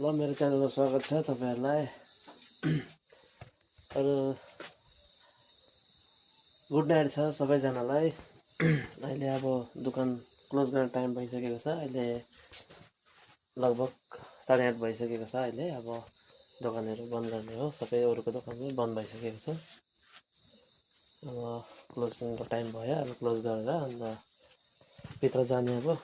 ल मेरो च्यानलमा स्वागत छ तपाईहरुलाई। अरु गुड नाइट छ सबैजनालाई। अहिले अब दुकान क्लोज गर्ने टाइम भइसकेको छ। अहिले लगभग 8:30 भइसकेको छ। अहिले अब दोकानहरु बन्द गर्ने हो। सबै अरुको दोकान पनि बन्द भइसकेको छ। अब क्लोजिङको टाइम भयो। अब क्लोज गरेर अन्त भित्र जाने अब।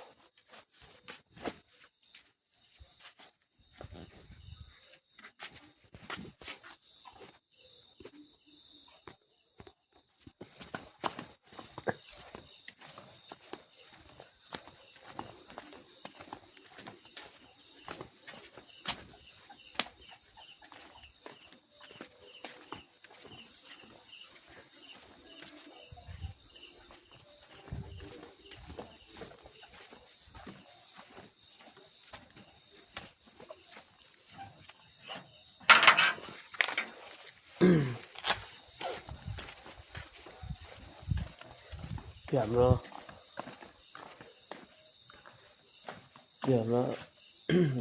यो हाम्रो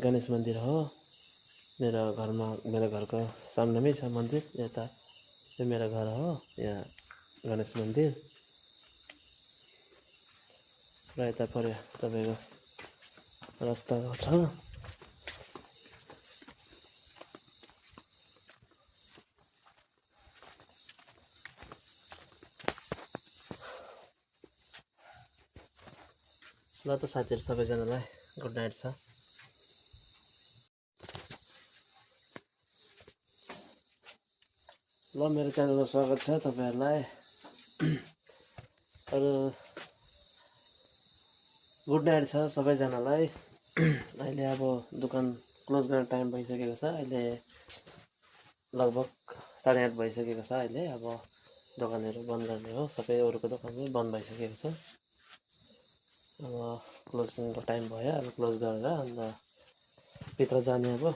गणेश मन्दिर हो। मेरो घरको सामनेमै छ मन्दिर। यता यो मेरो घर हो। यहाँ गणेश मन्दिर र यता पर्यो तपाईको रास्ता छ। ल त साथीहरु सबैजनालाई गुड नाइट छ। ल मेरो च्यानलमा स्वागत छ तपाईहरुलाई। अरु गुड नाइट छ सबैजनालाई। अहिले अब दुकान क्लोज गर्ने टाइम भइसकेको छ। अहिले लगभग 8:30 भइसकेको छ। अहिले अब दोकानहरु बन्द गर्ने हो। सबै अरुको दोकान पनि बन्द भइसकेको छ। अब क्लोजिङको टाइम भयो। अब क्लोज गरेर अन्त भित्र जाने अब।